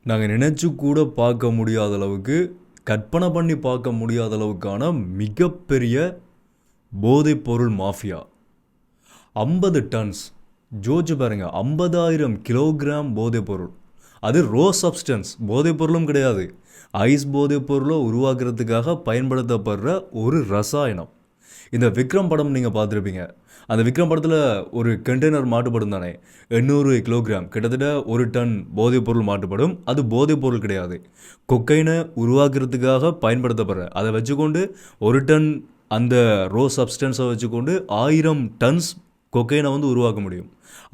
நாங்கள் நினச்சி கூட பார்க்க முடியாத அளவுக்கு, கற்பனை பண்ணி பார்க்க முடியாத அளவுக்கான மிகப்பெரிய போதைப்பொருள் மாஃபியா. 50 டன்ஸ், ஜோதிச்சு பாருங்க, 50,000 கிலோகிராம் போதைப்பொருள். அது ரோ சப்ஸ்டன்ஸ், போதைப்பொருளும் கிடையாது, ஐஸ் போதைப்பொருளை உருவாக்குறதுக்காக பயன்படுத்தப்படுற ஒரு ரசாயனம். இந்த விக்ரம் படம் நீங்கள் பார்த்துருப்பீங்க. அந்த விக்ரம் படத்தில் ஒரு கண்டெய்னர் மாட்டுப்படும் தானே, 800 கிலோகிராம், கிட்டத்தட்ட 1 டன் போதைப்பொருள் மாட்டுப்படும். அது போதைப்பொருள் கிடையாது, கொக்கைனை உருவாக்குறதுக்காக பயன்படுத்தப்படுற. அதை வச்சுக்கொண்டு 1 டன் அந்த ரோ சப்ஸ்டன்ஸை வச்சுக்கொண்டு 1000 டன்ஸ் கொக்கைனை உருவாக்க முடியும்.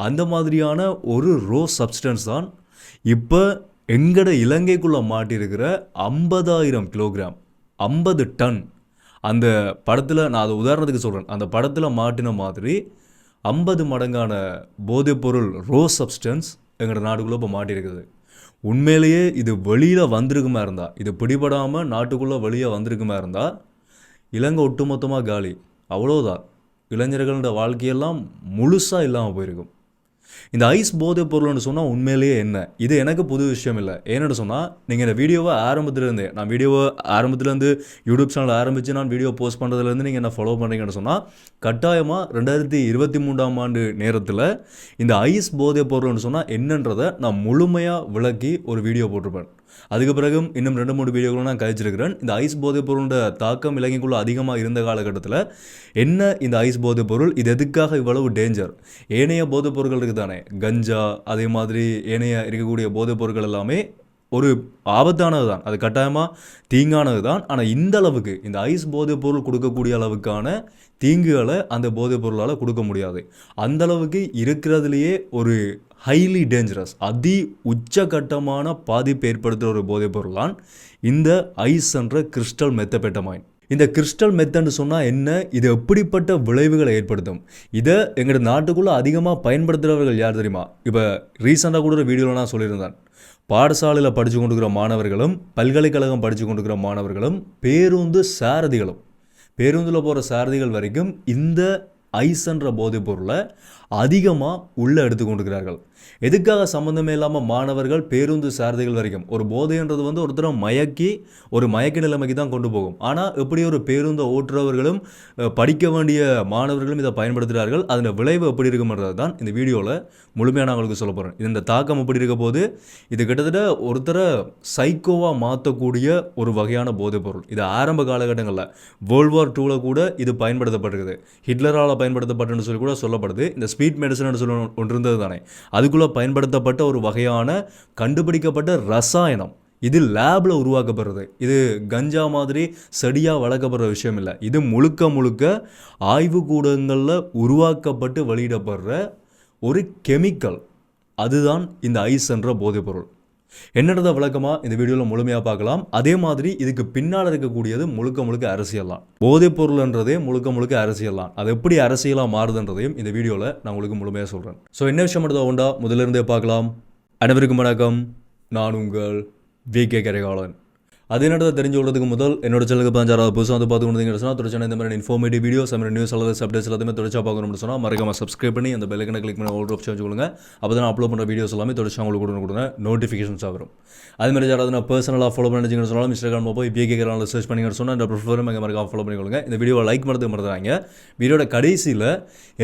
அந்த மாதிரியான ஒரு ரோ சப்ஸ்டன்ஸ் தான் இப்போ எங்கட இலங்கைக்குள்ளே மாட்டியிருக்கிற 50,000 கிலோகிராம், 50 டன். அந்த படத்தில் நான் அதை உதாரணத்துக்கு சொல்கிறேன், அந்த படத்தில் மாட்டின மாதிரி 50 மடங்கான போதைப்பொருள் ரோ சப்ஸ்டன்ஸ் எங்களோட நாட்டுக்குள்ளே இப்போ மாட்டியிருக்குது. உண்மையிலேயே இது வெளியில் வந்திருக்குமா இருந்தால், இது பிடிபடாமல் நாட்டுக்குள்ளே வெளியே வந்திருக்குமா இருந்தால் இலங்கை ஒட்டுமொத்தமாக காலி, அவ்வளோதான். இளைஞர்களோட வாழ்க்கையெல்லாம் முழுசாக இல்லாமல் போயிருக்கும். இந்த ஐஸ் போதைப் பொருள்னு சொன்னால் உண்மையிலேயே என்ன, இது எனக்கு புது விஷயம் இல்லை. ஏன்னு சொன்னால், நீங்கள் இந்த வீடியோவை ஆரம்பத்துலேருந்தே, நான் வீடியோவை ஆரம்பத்துலேருந்து யூடியூப் சேனல் ஆரம்பித்து நான் வீடியோ போஸ்ட் பண்ணுறதுலேருந்து நீங்கள் என்ன ஃபாலோ பண்ணுறீங்கன்னு சொன்னால், கட்டாயமாக 2023ஆம் ஆண்டு நேரத்தில் இந்த ஐஸ் போதைப் பொருள்னு சொன்னால் என்னன்றதை நான் முழுமையாக விளக்கி ஒரு வீடியோ போட்டிருப்பேன். அதுக்கு பிறகும் இன்னும் 2-3 வீடியோக்களும் நான் கழிச்சிருக்கிறேன். இந்த ஐஸ் போதைப் பொருளோட தாக்கம் இலங்கைக்குள்ளே அதிகமாக இருந்த காலகட்டத்தில் என்ன இந்த ஐஸ் போதைப் பொருள், இது எதுக்காக இவ்வளவு டேஞ்சர், ஏனைய போதைப் பொருட்கள் இருக்குது தானே, கஞ்சா, அதே மாதிரி ஏனைய இருக்கக்கூடிய போதைப் பொருட்கள் எல்லாமே ஒரு ஆபத்தானது தான், அது கட்டாயமாக தீங்கானது தான். ஆனால் இந்த அளவுக்கு இந்த ஐஸ் போதைப் பொருள் கொடுக்கக்கூடிய அளவுக்கான தீங்குகளை அந்த போதைப் பொருளால் கொடுக்க முடியாது. அந்த அளவுக்கு இருக்கிறதுலையே ஒரு ஹைலி டேஞ்சரஸ், உச்சகட்டமான பாதிப்பு ஏற்படுத்துகிற ஒரு போதைப் பொருள் தான் இந்த ஐஸ் என்ற கிறிஸ்டல் மெத்தபெட்டமைன். இந்த கிறிஸ்டல் மெத்தன்னு சொன்னால் என்ன, இது எப்படிப்பட்ட விளைவுகளை ஏற்படுத்தும், இதை எங்களோட நாட்டுக்குள்ளே அதிகமாக பயன்படுத்துகிறவர்கள் யார் தெரியுமா? இப்போ ரீசெண்டாக கூட ஒரு வீடியோவில் நான் சொல்லியிருந்தேன், பாடசாலையில் படித்து கொண்டிருக்கிற மாணவர்களும் பல்கலைக்கழகம் படித்து கொண்டிருக்கிற மாணவர்களும் பேருந்து சாரதிகளும், பேருந்தில் போகிற சாரதிகள் வரைக்கும் இந்த ஐஸ் என்ற போதைப் பொருளை அதிகமாக உள்ளே எடுத்து கொண்டிருக்கிறார்கள். எதுக்காக சம்மந்தமே இல்லாமல் மாணவர்கள் பேருந்து சாரதிகள் வரைக்கும், ஒரு போதைன்றது ஒருத்தரை மயக்கி ஒரு மயக்க நிலைமைக்கு தான் கொண்டு போகும். ஆனால் எப்படி ஒரு பேருந்தை ஓட்டுறவர்களும் படிக்க வேண்டிய மாணவர்களும் இதை பயன்படுத்துகிறார்கள், அதன் விளைவு எப்படி இருக்கும்ன்றது தான் இந்த வீடியோவில் முழுமையாக நான் உங்களுக்கு சொல்ல போகிறேன். இந்த தாக்கம் எப்படி இருக்க போது, இது கிட்டத்தட்ட ஒருத்தரை சைக்கோவாக மாற்றக்கூடிய ஒரு வகையான போதைப் பொருள். இது ஆரம்ப காலகட்டங்களில் வேர்ல்டு வார் 2ல் கூட இது பயன்படுத்தப்பட்டிருக்குது, ஹிட்லரால் பயன்படுத்தப்பட்டுன்னு சொல்லி கூட சொல்லப்படுது. இந்த ஸ்பீட் மெடிசன் சொல்லி ஒன்று இருந்தது தானே, அதுக்குள்ளே பயன்படுத்தப்பட்ட ஒரு வகையான கண்டுபிடிக்கப்பட்ட ரசாயனம். இது லேபில் உருவாக்கப்படுறது, இது கஞ்சா மாதிரி செடியாக வளர்க்கப்படுற விஷயம் இல்லை, இது முழுக்க முழுக்க ஆய்வுக்கூடங்களில் உருவாக்கப்பட்டு வெளியிடப்படுற ஒரு கெமிக்கல். அதுதான் இந்த ஐஸ் என்ற போதைப்பொருள். என்னன்றதை விளக்கமாக இந்த வீடியோவில் முழுமையாக பார்க்கலாம். அதே மாதிரி இதுக்கு பின்னால் இருக்கக்கூடியது முழுக்க முழுக்க அரசியல் தான். போதைப் பொருள்ன்றதே முழுக்க முழுக்க அரசியல் தான். அது எப்படி அரசியலாக மாறுதுன்றதையும் இந்த வீடியோவில் நான் உங்களுக்கு முழுமையாக சொல்கிறேன். ஸோ என்ன விஷயம் மட்டும் உண்டா முதலிருந்தே பார்க்கலாம். அனைவருக்கும் வணக்கம், நான் உங்கள் VK கரிகாலன். அது என்னடா தெரிஞ்சு கொள்றதுக்கு முதல் என்னோட சேனலுக்கு 5-6 புதுசாக பார்த்து கொண்டு சொன்னால் தொடர்ச்சி இந்த மாதிரி இன்ஃபார்மேட்டிவ் வீடியோஸ், நியூஸ் அல்லது அப்டேட்ஸ் எல்லாத்தையுமே தொடர்ச்சியாக பார்க்கணும்னு சொன்னால் மறக்காம சப்ஸ்கிரைப் பண்ணி அந்த பெல் ஐக்கனை கிளிக் பண்ணி ஆல் ஆப்ஷன் வச்சுக்கொள்ளுங்க. அப்போ தான் அப்லோட் பண்ணுற வீடியோஸ் எல்லாமே தொடர்ச்சி உங்களுக்கு கொடுங்க நோட்டிஃபிகேஷன்ஸ் வரும். அது மாதிரி யாராவது நான் பர்சனலாக ஃபாலோ பண்ணிச்சிங்கன்னு சொன்னாலும் இன்ஸ்டாகிராம் போய் VK கரிகாலன் சர்ச் பண்ணிங்கன்னு சொன்னால் இந்த ப்ரிஃபரும் எங்கள் மறக்காம ஃபாலோ பண்ணிக்கொள்ளுங்க. இந்த வீடியோவை லைக் பண்ணுறது மறந்துறாங்க. வீடியோட கடைசியில்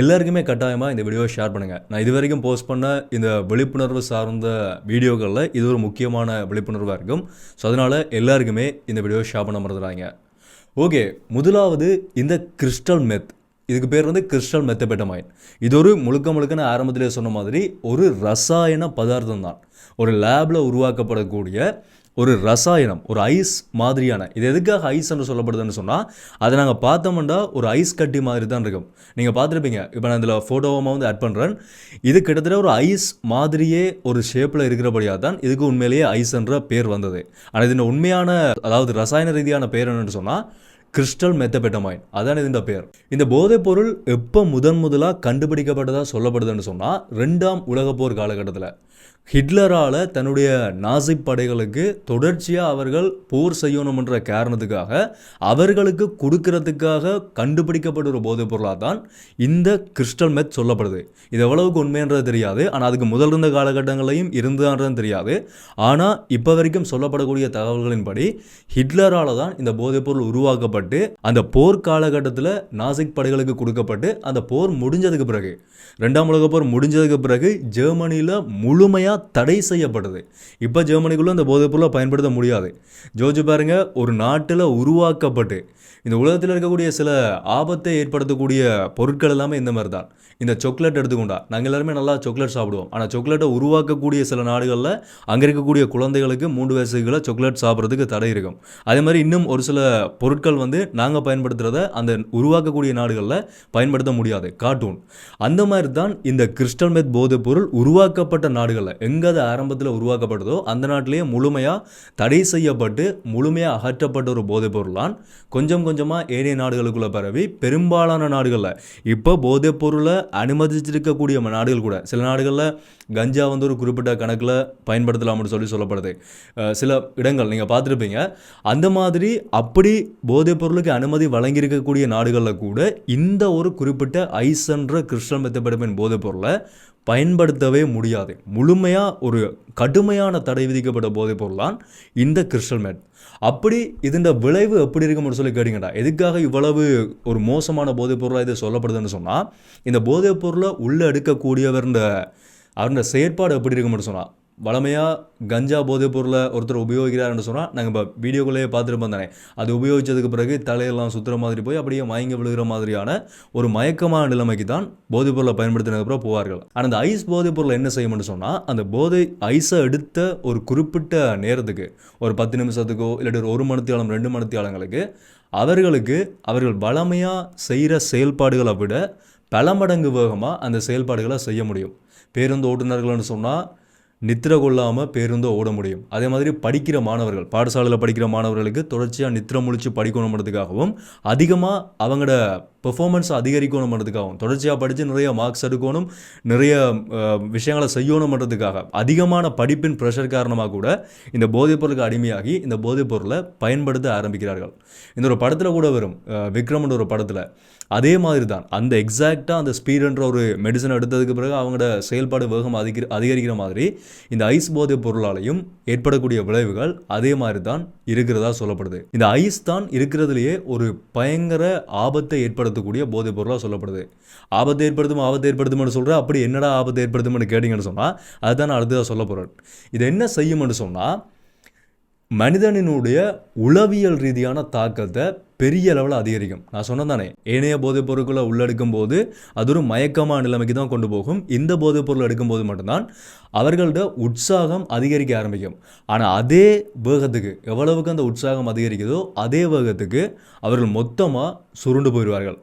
எல்லாருக்குமே கட்டாயமாக இந்த வீடியோவை ஷேர் பண்ணுங்கள். நான் இது வரைக்கும் போஸ்ட் பண்ண இந்த விழிப்புணர்வு சார்ந்த வீடியோக்களில் இது ஒரு முக்கியமான விழிப்புணர்வாக இருக்கும். ஸோ அதனால் எல்லாருக்குமே இந்த வீடியோ ஷேர் பண்ண மறந்துறாங்க. ஓகே, முதலாவது இந்த கிறிஸ்டல் மெத். இதுக்கு பேர் கிறிஸ்டல் மெத்தபெட்டமைன். இது ஒரு முழுக்க நான் ஆரம்பத்திலே சொன்ன மாதிரி ஒரு ரசாயன பதார்த்தம் தான், ஒரு லேபில் உருவாக்கப்படக்கூடிய ஒரு ரசாயனம், ஒரு ஐஸ் மாதிரியான. இது எதுக்காக ஐஸ் என்று சொல்லப்படுதுன்னு சொன்னால், அதை நாங்கள் பார்த்தோம்னா ஒரு ஐஸ் கட்டி மாதிரி தான் இருக்கும். நீங்கள் பார்த்துருப்பீங்க. இப்போ நான் இதில் ஃபோட்டோவாக ஆட் பண்ணுறேன். இது கிட்டத்தட்ட ஒரு ஐஸ் மாதிரியே ஒரு ஷேப்பில் இருக்கிறபடியாக தான் இதுக்கு உண்மையிலேயே ஐஸ் என்ற பேர் வந்தது. ஆனால் இதன் உண்மையான, அதாவது ரசாயன ரீதியான பேர் என்னென்னு சொன்னால் கிறிஸ்டல் மெத்தபெட்டமைன், அதான் இந்த பேர். இந்த போதைப் பொருள் எப்போ முதலாக கண்டுபிடிக்கப்பட்டதாக சொல்லப்படுதுன்னு சொன்னால் 2ஆம் உலகப் போர் காலகட்டத்தில் ஹிட்லரால் தன்னுடைய நாசி படைகளுக்கு தொடர்ச்சியாக அவர்கள் போர் செய்யணும்ன்ற காரணத்துக்காக அவர்களுக்கு கொடுக்கறதுக்காக கண்டுபிடிக்கப்பட்ட ஒரு போதைப் பொருளாக தான் இந்த கிறிஸ்டல் மெத் சொல்லப்படுது. இது எவ்வளவுக்கு உண்மைன்றது தெரியாது, ஆனால் அதுக்கு முதல் இருந்த காலகட்டங்களையும் இருந்ததுன்றது தெரியாது. ஆனால் இப்போ வரைக்கும் சொல்லப்படக்கூடிய தகவல்களின்படி ஹிட்லரால் தான் இந்த போதைப் பொருள் உருவாக்கப்பட்டு அந்த போர் காலகட்டத்தில் நாசிக் படைகளுக்கு கொடுக்கப்பட்டு அந்த போர் முடிஞ்சதுக்கு பிறகு, 2ஆம் உலகப் போர் முடிஞ்சதுக்கு பிறகு ஜெர்மனியில் முழுமையாக தடை செய்யப்படுது. இப்போ ஜெர்மனிக்குள்ளே இந்த போதைப் பொருளை பயன்படுத்த முடியாது. ஜோதிச்சு பாருங்க, ஒரு நாட்டில் உருவாக்கப்பட்டு இந்த உலகத்தில் இருக்கக்கூடிய சில ஆபத்தை ஏற்படுத்தக்கூடிய பொருட்கள் எல்லாமே இந்த மாதிரி தான். இந்த சாக்லேட் எடுத்துக்கொண்டா நாங்கள் எல்லாருமே நல்லா சாக்லேட் சாப்பிடுவோம். ஆனால் சாக்லேட்டை உருவாக்கக்கூடிய சில நாடுகளில் அங்கே இருக்கக்கூடிய குழந்தைகளுக்கு 3 வயசுகளை சாக்லேட் சாப்பிட்றதுக்கு தடை இருக்கும். அதே மாதிரி இன்னும் ஒரு சில பொருட்கள் நாங்கள் பயன்படுத்துகிறத அந்த உருவாக்கக்கூடிய நாடுகளில் பயன்படுத்த முடியாது. கார்ட்டூன் அந்த மாதிரி தான் இந்த கிறிஸ்டல் மெத் போதைப் பொருள் உருவாக்கப்பட்ட நாடுகளில் எங்கே அது ஆரம்பத்தில் உருவாக்கப்பட்டதோ அந்த நாட்டிலேயே முழுமையாக தடை செய்யப்பட்டு முழுமையாக அகற்றப்பட்ட ஒரு போதைப் பொருளான் கொஞ்சம் கொஞ்சமாக ஏனைய நாடுகளுக்குள்ளே பரவி பெரும்பாலான நாடுகளில் இப்போ போதைப் பொருளை அனுமதிச்சிருக்கக்கூடிய நாடுகள் கூட சில நாடுகளில் கஞ்சா ஒரு குறிப்பிட்ட கணக்கில் பயன்படுத்தலாம்னு சொல்லப்படுது. சில இடங்கள் நீங்கள் பார்த்துருப்பீங்க. அந்த மாதிரி அப்படி போதைப் பொருளுக்கு அனுமதி வழங்கியிருக்கக்கூடிய நாடுகளில் கூட இந்த ஒரு குறிப்பிட்ட ஐஸ்ன்ற கிறிஸ்டல் மெத்தபெடமைன் போதைப் பொருளை பயன்படுத்தவே முடியாது. முழுமையாக ஒரு கடுமையான தடை விதிக்கப்பட்ட போதைப் பொருள்தான் இந்த கிறிஸ்டல் மெத். அப்படி இதன் விளைவு எப்படி இருக்கும்னு சொல்லி கேட்டீங்கடா, எதுக்காக இவ்வளவு ஒரு மோசமான போதைப் பொருளாக இது சொல்லப்படுதுன்னு சொன்னால், இந்த போதைப் பொருளை உள்ளே எடுக்கக்கூடியவருடைய செயற்பாடு எப்படி இருக்கும்னு சொன்னால், வளமையாக கஞ்சா போதைப் பொருளை ஒருத்தர் உபயோகிக்கிறாருன்னு சொன்னால் நாங்கள் இப்போ வீடியோக்குள்ளேயே பார்த்துருப்போம் தானே, அது உபயோகித்ததுக்கு பிறகு தலையெல்லாம் சுற்றுற மாதிரி போய் அப்படியே மயங்கி விழுகிற மாதிரியான ஒரு மயக்கமான நிலைமைக்கு தான் போதைப் பொருளை பயன்படுத்தினதுக்கப்புறம் போவார்கள். ஆனால் அந்த ஐஸ் போதைப் பொருளை என்ன செய்யும்னு சொன்னால், அந்த ஐஸை எடுத்த ஒரு குறிப்பிட்ட நேரத்துக்கு ஒரு 10 நிமிஷத்துக்கோ இல்லாட்டி ஒரு 1 மணித்தியாலம் 2 மணித்தியாலங்களுக்கு அவர்கள் வளமையாக செய்கிற செயல்பாடுகளை விட பல மடங்கு வேகமாக அந்த செயல்பாடுகளை செய்ய முடியும். பேருந்து ஓட்டுநர்கள்னு சொன்னால் நித்திரை கொள்ளாமல் பேருந்தோ ஓட முடியும். அதே மாதிரி படிக்கிற மாணவர்கள், பாடசாலையில் படிக்கிற மாணவர்களுக்கு தொடர்ச்சியாக நித்திரை முழிச்சு படிக்கணும்ன்றதுக்காகவும் அதிகமாக அவங்களோட பெர்ஃபார்மன்ஸ் அதிகரிக்கணும்ன்றதுக்காகவும் தொடர்ச்சியாக படித்து நிறைய மார்க்ஸ் எடுக்கணும், நிறைய விஷயங்களை செய்யணும்ன்றதுக்காக அதிகமான படிப்பின் ப்ரெஷர் காரணமாக கூட இந்த போதைப் பொருளுக்கு அடிமையாகி இந்த போதைப் பொருளை பயன்படுத்த ஆரம்பிக்கிறார்கள். இந்த ஒரு படத்தில் கூட வரும், விக்ரம்ன்ற ஒரு படத்தில் அதே மாதிரி தான் அந்த எக்ஸாக்டாக அந்த ஸ்பீடுன்ற ஒரு மெடிசன் எடுத்ததுக்கு பிறகு அவங்களோட செயல்பாடு வேகம் அதிகரிக்கிற மாதிரி இந்த ஐஸ் போதைப் பொருளாலையும் ஏற்படக்கூடிய விளைவுகள் அதே மாதிரி தான் இருக்கிறதா சொல்லப்படுது. இந்த ஐஸ் தான் இருக்கிறதுலையே ஒரு பயங்கர ஆபத்தை ஏற்படுத்தக்கூடிய போதைப் பொருளாக சொல்லப்படுது. ஆபத்தை ஏற்படுத்தும்னு சொல்கிறேன். அப்படி என்னடா ஆபத்தை ஏற்படுத்தும்னு கேட்டிங்கன்னு சொன்னால் அதுதான் நான் அடுத்ததாக சொல்ல போகிறேன். இது என்ன செய்யும்னு சொன்னால், மனிதனினுடைய உளவியல் ரீதியான தாக்கத்தை பெரிய அளவில் அதிகரிக்கும். நான் சொன்னேன் தானே, ஏனைய போதைப் பொருட்களை உள்ளெடுக்கும் போது அது ஒரு மயக்கமான நிலைமைக்கு தான் கொண்டு போகும். இந்த போதைப் பொருள் எடுக்கும்போது மட்டும்தான் அவர்களோட உற்சாகம் அதிகரிக்க ஆரம்பிக்கும். ஆனால் அதே வேகத்துக்கு எவ்வளவுக்கு அந்த உற்சாகம் அதிகரிக்குதோ அதே வேகத்துக்கு அவர்கள் மொத்தமாக சுருண்டு போயிடுவார்கள்.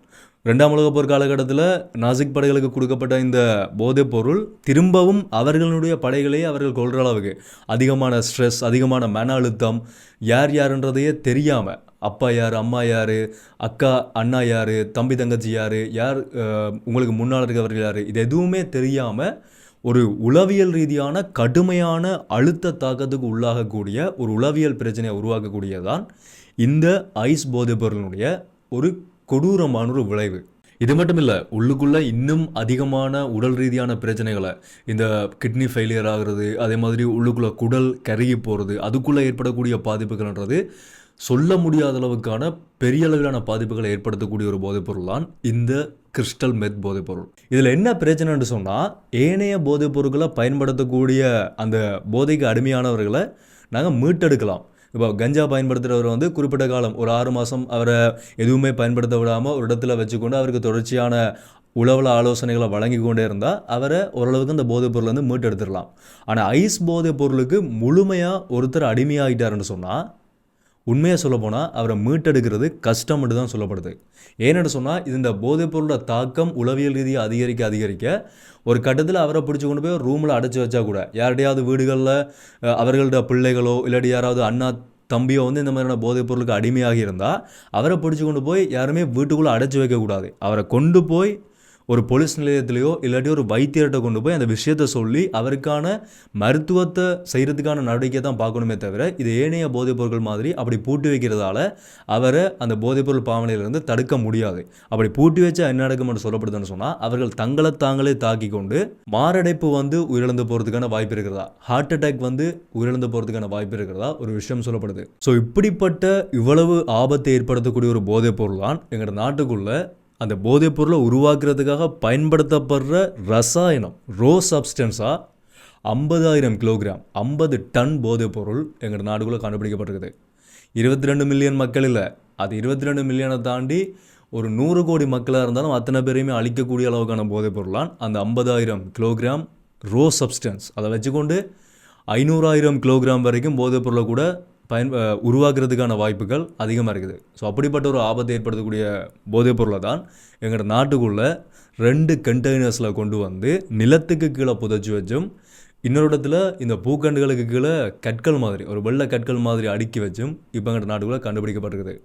2ஆம் உலகப் போர் காலகட்டத்தில் நாசிக் படைகளுக்கு கொடுக்கப்பட்ட இந்த போதைப் பொருள் திரும்பவும் அவர்களுடைய படைகளையே அவர்கள் கொள்கிற அளவுக்கு அதிகமான ஸ்ட்ரெஸ், அதிகமான மன அழுத்தம், யாருன்றதையே தெரியாமல், அப்பா யார், அம்மா யார், அக்கா அண்ணா யார், தம்பி தங்கச்சி யார் உங்களுக்கு முன்னால் இருக்கவர்கள் யார், இது எதுவுமே தெரியாமல் ஒரு உளவியல் ரீதியான கடுமையான அழுத்த தாக்கத்துக்கு உள்ளாகக்கூடிய ஒரு உளவியல் பிரச்சனையை உருவாக்கக்கூடியதான் இந்த ஐஸ் போதைப் பொருளினுடைய ஒரு கொடூரமான ஒரு விளைவு. இது மட்டும் இல்லை, உள்ளுக்குள்ளே இன்னும் அதிகமான உடல் ரீதியான பிரச்சனைகளை, இந்த கிட்னி ஃபெயிலியர் ஆகிறது, அதே மாதிரி உள்ளுக்குள்ளே குடல் கருகி போகிறது, அதுக்குள்ளே ஏற்படக்கூடிய பாதிப்புகள்ன்றது சொல்ல முடியாத அளவுக்கான பெரிய அளவிலான பாதிப்புகளை ஏற்படுத்தக்கூடிய ஒரு போதைப்பொருள் தான் இந்த கிறிஸ்டல் மெத் போதைப்பொருள். இதில் என்ன பிரச்சனைன்னு சொன்னால், ஏனைய போதைப் பொருட்களை பயன்படுத்தக்கூடிய அந்த போதைக்கு அடிமையானவர்களை நாங்கள் மீட்டெடுக்கலாம். இப்போ கஞ்சா பயன்படுத்துகிறவர் குறிப்பிட்ட காலம் ஒரு 6 மாதம் அவரை எதுவுமே பயன்படுத்த விடாமல் ஒரு இடத்துல வச்சுக்கொண்டு அவருக்கு தொடர்ச்சியான உளவல ஆலோசனைகளை வழங்கி கொண்டே இருந்தால் அவரை ஓரளவுக்கு அந்த போதைப் பொருள் மீட்டு எடுத்துடலாம். ஆனால் ஐஸ் போதைப் பொருளுக்கு முழுமையாக ஒருத்தர் அடிமையாகிட்டாருன்னு சொன்னால், உண்மையாக சொல்ல போனால் அவரை மீட்டெடுக்கிறது கஷ்டம்னு தான் சொல்லப்படுது. ஏன்னு சொன்னால், இந்த போதைப் பொருளோட தாக்கம் உளவியல் ரீதியாக அதிகரிக்க ஒரு கட்டத்தில் அவரை பிடிச்சி கொண்டு போய் ரூமில் அடைச்சி வச்சா கூட, யார்டையாவது வீடுகளில் அவர்களோட பிள்ளைகளோ இல்லாட்டி யாராவது அண்ணா தம்பியோ இந்த மாதிரியான போதைப் பொருளுக்கு அடிமையாகி இருந்தால் அவரை பிடிச்சி கொண்டு போய் யாருமே வீட்டுக்குள்ளே அடைச்சி வைக்கக்கூடாது. அவரை கொண்டு போய் ஒரு போலீஸ் நிலையத்திலையோ இல்லாட்டி ஒரு வைத்தியர்கிட்ட கொண்டு போய் அந்த விஷயத்தை சொல்லி அவருக்கான மருத்துவத்தை செய்கிறதுக்கான நடவடிக்கை தான் பார்க்கணுமே தவிர இது ஏனைய போதைப் பொருட்கள் மாதிரி அப்படி பூட்டி வைக்கிறதால அவரை அந்த போதைப்பொருள் பாவனையிலிருந்து தடுக்க முடியாது. அப்படி பூட்டி வச்சா என்ன நடக்கும் என்று சொல்லப்படுதுன்னு சொன்னால் அவர்கள் தங்களை தாங்களே தாக்கி கொண்டு மாரடைப்பு உயிரிழந்து போகிறதுக்கான வாய்ப்பு இருக்கிறதா, ஹார்ட் அட்டாக் உயிரிழந்து போகிறதுக்கான வாய்ப்பு இருக்கிறதா ஒரு விஷயம் சொல்லப்படுது. ஸோ இப்படிப்பட்ட இவ்வளவு ஆபத்தை ஏற்படுத்தக்கூடிய ஒரு போதைப் பொருள் தான் எங்களோட நாட்டுக்குள்ள அந்த போதைப் பொருளை உருவாக்குறதுக்காக பயன்படுத்தப்படுற ரசாயனம் சப்ஸ்டன்ஸாக 50,000 கிலோகிராம் 50 டன் போதைப் பொருள் எங்கள் நாடுக்குள்ளே கண்டுபிடிக்கப்பட்டிருக்குது. 22 மில்லியன் மக்கள் இல்லை, அது 22 மில்லியனை தாண்டி ஒரு 100 கோடி மக்களாக இருந்தாலும் அத்தனை பேரையுமே அழிக்கக்கூடிய அளவுக்கான போதைப் பொருளான் அந்த 50,000 கிலோகிராம் சப்ஸ்டன்ஸ். அதை வச்சுக்கொண்டு 500,000 கிலோகிராம் வரைக்கும் போதைப் பொருளை கூட உருவாக்குறதுக்கான வாய்ப்புகள் அதிகமாக இருக்குது. ஸோ அப்படிப்பட்ட ஒரு ஆபத்தை ஏற்படுத்தக்கூடிய போதைப் பொருளை தான் எங்களோட நாட்டுக்குள்ளே 2 கண்டெய்னர்ஸில் கொண்டு நிலத்துக்கு கீழே புதைச்சி வச்சும் இன்னொரு இடத்துல இந்த பூக்கண்டுகளுக்கு கீழே கற்கள் மாதிரி ஒரு வெள்ளை கற்கள் மாதிரி அடுக்கி வச்சும் இப்போ எங்கள் நாட்டுக்குள்ளே கண்டுபிடிக்கப்பட்டிருக்குது.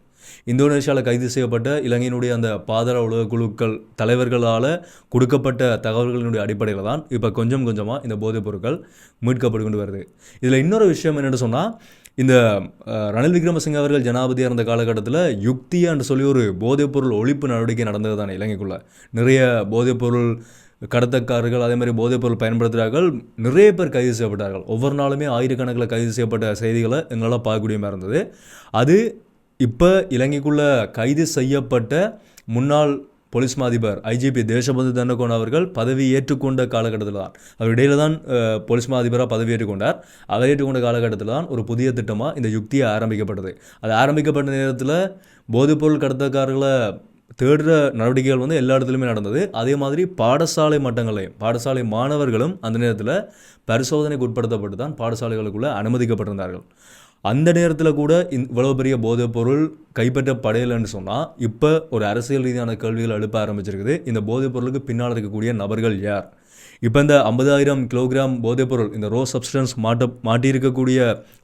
இந்தோனேஷியாவில் கைது செய்யப்பட்ட இலங்கையினுடைய அந்த பாதாள உலக குழுக்கள் தலைவர்களால் கொடுக்கப்பட்ட தகவல்களினுடைய அடிப்படையில் தான் இப்போ கொஞ்சம் கொஞ்சமாக இந்த போதைப் பொருட்கள் மீட்கப்பட்டு கொண்டு வருது. இதில் இன்னொரு விஷயம் என்னென்னு சொன்னால் இந்த ரணில் விக்ரமசிங்க அவர்கள் ஜனாதிபதியாக இருந்த காலகட்டத்தில் யுக்தியான்னு சொல்லி ஒரு போதைப்பொருள் ஒழிப்பு நடவடிக்கை நடந்தது தானே இலங்கைக்குள்ளே. நிறைய போதைப்பொருள் கடத்தக்காரர்கள் அதே மாதிரி போதைப்பொருள் பயன்படுத்துகிறார்கள், நிறைய பேர் கைது செய்யப்பட்டார்கள். ஒவ்வொரு நாளுமே ஆயிரக்கணக்கில் கைது செய்யப்பட்ட செய்திகளை எங்களால் பார்க்கக்கூடிய மாதிரி இருந்தது. அது இப்போ இலங்கைக்குள்ளே கைது செய்யப்பட்ட முன்னாள் போலீஸ் அதிபர் ஐஜிபி தேசபந்து தண்டகோன் அவர்கள் பதவி ஏற்றுக்கொண்ட காலகட்டத்தில் தான், அவர் இடையில தான் போலீஸ் அதிபராக பதவி ஏற்றுக்கொண்டார். அவர் ஏற்றுக்கொண்ட காலகட்டத்தில் தான் ஒரு புதிய திட்டமாக இந்த யுக்தியை ஆரம்பிக்கப்பட்டது. அது ஆரம்பிக்கப்பட்ட நேரத்தில் போதைப்பொருள் கடத்தக்காரர்களை தேடுற நடவடிக்கைகள் எல்லா இடத்துலையுமே நடந்தது. அதே மாதிரி பாடசாலை மட்டங்களையும் பாடசாலை மாணவர்களும் அந்த நேரத்தில் பரிசோதனைக்கு உட்படுத்தப்பட்டு தான் பாடசாலைகளுக்குள்ளே அனுமதிக்கப்பட்டிருந்தார்கள். அந்த நேரத்தில் கூட இவ்வளோ பெரிய போதைப் பொருள் கைப்பற்றப்படையலைன்னு சொன்னால் இப்போ ஒரு அரசியல் ரீதியான கேள்விகள் எழுப்ப ஆரம்பிச்சிருக்குது. இந்த போதைப் பொருளுக்கு பின்னால் இருக்கக்கூடிய நபர்கள் யார்? இப்போ இந்த 50,000 கிலோகிராம் போதைப்பொருள் இந்த சப்ஸ்டன்ஸ் மாட்டியிருக்கக்கூடிய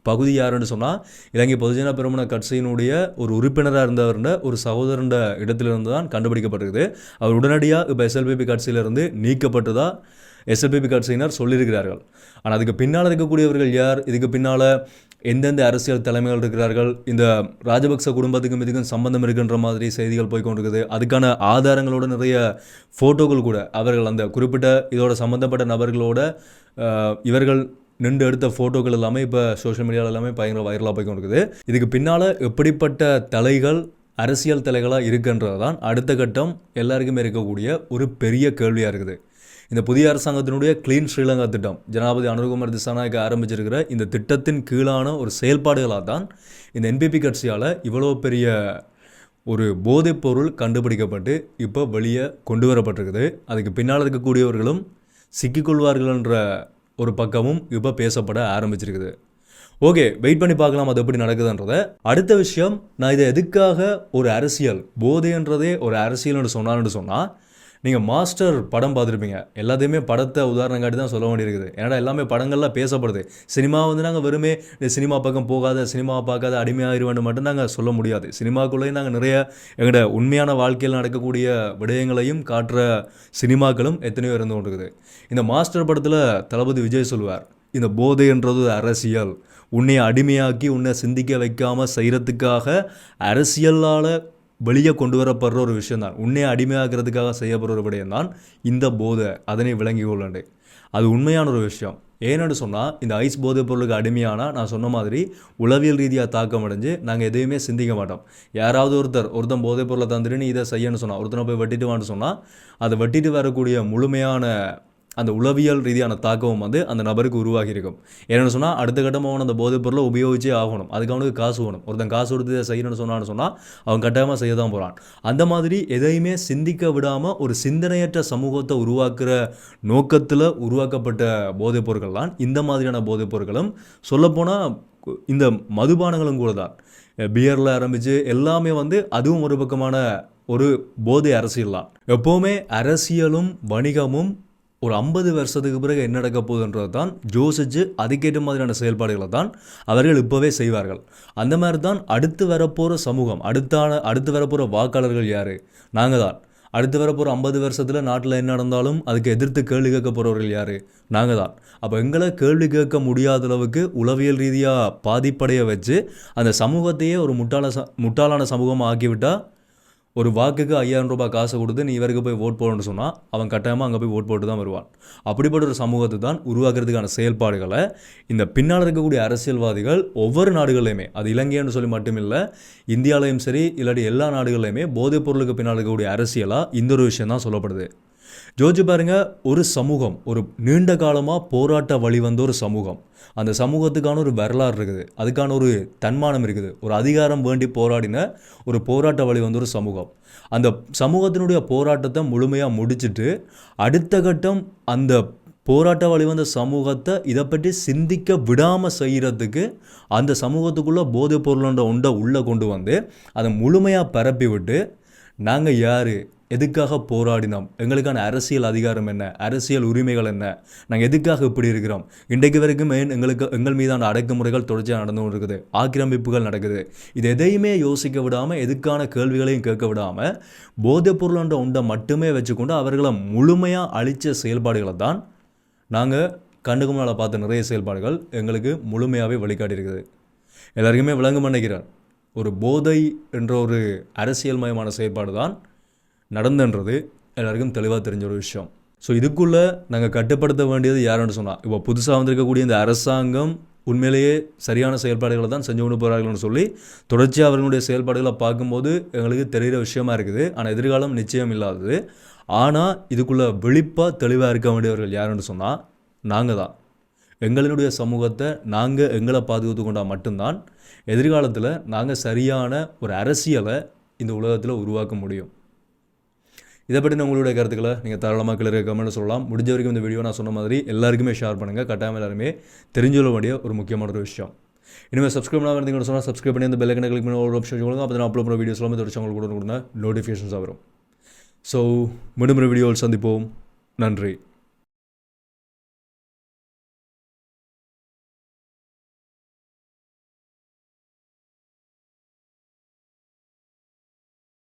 பகுதி யாருன்னு சொன்னால் இலங்கை பொதுஜன பெரமுன கட்சியினுடைய ஒரு உறுப்பினராக இருந்தவர்ன்ற ஒரு சகோதரண்ட இடத்திலிருந்து தான் கண்டுபிடிக்கப்பட்டிருக்குது. அவர் உடனடியாக இப்போ எஸ்எல்பிபி கட்சியிலிருந்து நீக்கப்பட்டதா எஸ்எல்பிபி கட்சியினர் சொல்லியிருக்கிறார்கள். ஆனால் அதுக்கு பின்னால் இருக்கக்கூடியவர்கள் யார், இதுக்கு பின்னால் எந்தெந்த அரசியல் தலைமைகள் இருக்கிறார்கள், இந்த ராஜபக்ச குடும்பத்துக்கும் இதுக்கும் சம்பந்தம் இருக்குன்ற மாதிரி செய்திகள் போய்கொண்டிருக்குது. அதுக்கான ஆதாரங்களோட நிறைய ஃபோட்டோக்கள் கூட அவர்கள் அந்த குறிப்பிட்ட இதோட சம்மந்தப்பட்ட நபர்களோட இவர்கள் நின்று எடுத்த ஃபோட்டோக்கள் எல்லாமே இப்போ சோஷியல் மீடியாவில் எல்லாமே பயங்கர வைரலாக போய்கொண்டிருக்குது. இதுக்கு பின்னால் எப்படிப்பட்ட தலைகள் அரசியல் தலைகளாக இருக்குன்றது தான் அடுத்த கட்டம் எல்லாருக்குமே இருக்கக்கூடிய ஒரு பெரிய கேள்வியாக இருக்குது. இந்த புதிய அரசாங்கத்தினுடைய கிளீன் ஸ்ரீலங்கா திட்டம் ஜனாதிபதி அனுர்குமார் திசாநாயக்க ஆரம்பிச்சிருக்கிற இந்த திட்டத்தின் கீழான ஒரு செயல்பாடுகளாக தான் இந்த என்பிபி கட்சியால் இவ்வளோ பெரிய ஒரு போதைப் பொருள் கண்டுபிடிக்கப்பட்டு இப்போ வெளியே கொண்டு வரப்பட்டிருக்குது. அதுக்கு பின்னால் இருக்கக்கூடியவர்களும் சிக்கிக்கொள்வார்கள்ன்ற ஒரு பக்கமும் இப்போ பேசப்பட ஆரம்பிச்சிருக்குது. ஓகே, வெயிட் பண்ணி பார்க்கலாம் அது எப்படி நடக்குதுன்றதை. அடுத்த விஷயம், நான் இதை எதுக்காக ஒரு அரசியல் போதைன்றதே ஒரு அரசியல்னு சொன்னான்னு நீங்கள் மாஸ்டர் படம் பார்த்துருப்பீங்க. எல்லாத்தையுமே படத்தை உதாரணம் காட்டி தான் சொல்ல வேண்டியிருக்குது. ஏன்னா எல்லாமே படங்கள்லாம் பேசப்படுது. சினிமா நாங்கள் வெறுமே சினிமா பக்கம் போகாத சினிமா பார்க்காத அடிமையாகிருவேன்னு மட்டும் நாங்கள் சொல்ல முடியாது. சினிமாக்குள்ளேயும் நாங்கள் நிறைய எங்களோட உண்மையான வாழ்க்கையில் நடக்கக்கூடிய விடயங்களையும் காட்டுற சினிமாக்களும் எத்தனையோ இருந்து கொண்டிருக்குது. இந்த மாஸ்டர் படத்தில் தளபதி விஜய் சொல்லுவார், இந்த போதைன்றது அரசியல், உன்னை அடிமையாக்கி உன்னை சிந்திக்க வைக்காமல் செய்கிறதுக்காக அரசியலால் வெளியே கொண்டு வரப்படுற ஒரு விஷயந்தான், உன்னை அடிமையாகிறதுக்காக செய்யப்படுற ஒரு விடயம் தான் இந்த போதை, அதனை விளங்கி கொள்ளண்டு. அது உண்மையான ஒரு விஷயம். ஏன்னு சொன்னால் இந்த ஐஸ் போதைப் பொருளுக்கு அடிமையானால் நான் சொன்ன மாதிரி உளவியல் ரீதியாக தாக்கம் அடைஞ்சு நாங்கள் எதையுமே சிந்திக்க மாட்டோம். யாராவது ஒருத்தன் போதைப் பொருளை தந்துட்டு நீ இதை செய்யணும்னு சொன்னால், ஒருத்தனை போய் வெட்டிட்டு வான்னு சொன்னால் அதை வெட்டிட்டு வரக்கூடிய முழுமையான அந்த உளவியல் ரீதியான தாக்கமும் அந்த நபருக்கு உருவாகி இருக்கும். என்னென்னு சொன்னால் அடுத்த கட்டமாக அவன் அந்த போதைப் பொருளை உபயோகிச்சே ஆகணும். அதுக்கு அவனுக்கு காசு வேணும். ஒருத்தன் காசு கொடுத்து செய்யணும்னு சொன்னான்னு அவன் கட்டாயமாக செய்ய தான் போகிறான். அந்த மாதிரி எதையுமே சிந்திக்க விடாமல் ஒரு சிந்தனையற்ற சமூகத்தை உருவாக்குற நோக்கத்தில் உருவாக்கப்பட்ட போதைப் பொருட்கள் தான் இந்த மாதிரியான போதைப் பொருட்களும். சொல்லப்போனால் இந்த மதுபானங்களும் கூட தான், பியரில் ஆரம்பித்து எல்லாமே அதுவும் ஒரு பக்கமான ஒரு போதை அரசியல் தான். எப்போவுமே அரசியலும் வணிகமும் ஒரு 50 வருஷத்துக்கு பிறகு என்ன நடக்க போகுதுன்றது தான் யோசிச்சு அதுக்கேற்ற மாதிரியான செயல்பாடுகளை தான் அவர்கள் இப்போவே செய்வார்கள். அந்த மாதிரி தான் அடுத்து வரப்போகிற சமூகம், அடுத்து வரப்போகிற வாக்காளர்கள் யார்? நாங்கள் தான். அடுத்து வரப்போகிற 50 வருஷத்தில் நாட்டில் என்ன நடந்தாலும் அதுக்கு எதிர்த்து கேள்வி கேட்க போகிறவர்கள் யார்? நாங்கள் தான். அப்போ எங்களை கேள்வி கேட்க முடியாத அளவுக்கு உளவியல் ரீதியாக பாதிப்படைய வச்சு அந்த சமூகத்தையே ஒரு முட்டாளான சமூகமாக ஆக்கிவிட்டால், ஒரு வாக்குக்கு 5000 ரூபாய் காசை கொடுத்து நீ இவருக்கு போய் ஓட் போடணும்னு சொன்னால் அவன் கட்டாயமாக அங்கே போய் ஓட் போட்டு தான் வருவான். அப்படிப்பட்ட ஒரு சமூகத்தை தான் உருவாக்குறதுக்கான செயல்பாடுகளை இந்த பின்னால் இருக்கக்கூடிய அரசியல்வாதிகள் ஒவ்வொரு நாடுகள்லையுமே, அது இலங்கைன்னு சொல்லி மட்டும் இல்லை, இந்தியாவிலையும் சரி இல்லாட்டி எல்லா நாடுகள்லையுமே போதைப் பொருளுக்கு பின்னால் இருக்கக்கூடிய அரசியலாக இந்த ஒரு விஷயம் தான் சொல்லப்படுது. ஜோதிச்சு பாருங்க, ஒரு சமூகம் ஒரு நீண்ட காலமாக போராட்ட வழி வந்த ஒரு சமூகம், அந்த சமூகத்துக்கான ஒரு வரலாறு இருக்குது, அதுக்கான ஒரு தன்மானம் இருக்குது, ஒரு அதிகாரம் வேண்டி போராடின ஒரு போராட்ட வழி வந்த ஒரு சமூகம். அந்த சமூகத்தினுடைய போராட்டத்தை முழுமையாக முடிச்சுட்டு அடுத்த கட்டம் அந்த போராட்ட வழி வந்த சமூகத்தை இதை பற்றி சிந்திக்க விடாமல் செய்கிறதுக்கு அந்த சமூகத்துக்குள்ளே போதைப் பொருளோட உண்டை உள்ளே கொண்டு வந்து அதை முழுமையாக பரப்பி விட்டு, நாங்கள் யார், எதுக்காக போராடினோம், எங்களுக்கான அரசியல் அதிகாரம் என்ன, அரசியல் உரிமைகள் என்ன, நாங்கள் எதுக்காக இப்படி இருக்கிறோம், இன்றைக்கு வரைக்கும் எங்கள் மீதான அடக்குமுறைகள் தொடர்ச்சியாக நடந்து இருக்குது, ஆக்கிரமிப்புகள் நடக்குது, இது எதையுமே யோசிக்க விடாமல், எதுக்கான கேள்விகளையும் கேட்க விடாமல் போதைப் பொருளாண்ட உண்டை மட்டுமே வச்சுக்கொண்டு அவர்களை முழுமையாக அழித்த செயல்பாடுகளை தான் நாங்கள் கண்ணுக்கு முன்னால் பார்த்த நிறைய செயல்பாடுகள் எங்களுக்கு முழுமையாகவே வழிகாட்டியிருக்குது. எல்லாருக்குமே விளங்கும் நினைக்கிறேன், ஒரு போதை என்ற ஒரு அரசியல் மயமான செயல்பாடு தான் நடந்துன்றது எல்லாருக்கும் தெளிவாக தெரிஞ்ச ஒரு விஷயம். ஸோ இதுக்குள்ளே நாங்கள் கட்டுப்படுத்த வேண்டியது யாருன்னு சொன்னால், இப்போ புதுசாக வந்திருக்கக்கூடிய இந்த அரசாங்கம் உண்மையிலேயே சரியான செயல்பாடுகளை தான் செஞ்சு கொண்டு போகிறார்கள்னு சொல்லி தொடர்ச்சியாக அவர்களுடைய செயல்பாடுகளை பார்க்கும்போது எங்களுக்கு தெரிகிற விஷயமா இருக்குது. ஆனால் எதிர்காலம் நிச்சயம் இல்லாதது. ஆனால் இதுக்குள்ளே விழிப்பாக தெளிவாக இருக்க வேண்டியவர்கள் யாருன்னு சொன்னால் நாங்கள் தான். எங்களுடைய சமூகத்தை நாங்கள் எங்களை பாதுகாத்து கொண்டால் மட்டும்தான் எதிர்காலத்தில் நாங்கள் சரியான ஒரு அரசியலை இந்த உலகத்தில் உருவாக்க முடியும். இதை பற்றி உங்களுடைய கருத்துக்களை நீங்கள் தாராளமாக கீழே கமெண்ட் சொல்லலாம். முடிஞ்ச வரைக்கும் இந்த வீடியோ நான் சொன்ன மாதிரி எல்லாருக்குமே ஷேர் பண்ணுங்கள். கட்டாயம் எல்லாருமே தெரிஞ்சுள்ள வேண்டிய ஒரு முக்கியமான ஒரு விஷயம். இனிமேல் சப்ஸ்கிரைப் பண்ணாமல் இருந்தீங்கன்னு சொன்னால் சப்ஸ்கிரைப் பண்ணி அந்த பெல் ஐக்கனை கிளிக் பண்ணி ஒரு ஆப்ஷன் கொடுங்க. அப்போ நான் அப்லோட் பண்ணுற வீடியோஸ் எல்லாமே தொடர்ச்சி உங்களுக்கு கூட நோட்டிஃபிகேஷன்ஸாக வரும். ஸோ மீண்டும் ஒரு வீடியோவில் சந்திப்போம். நன்றி.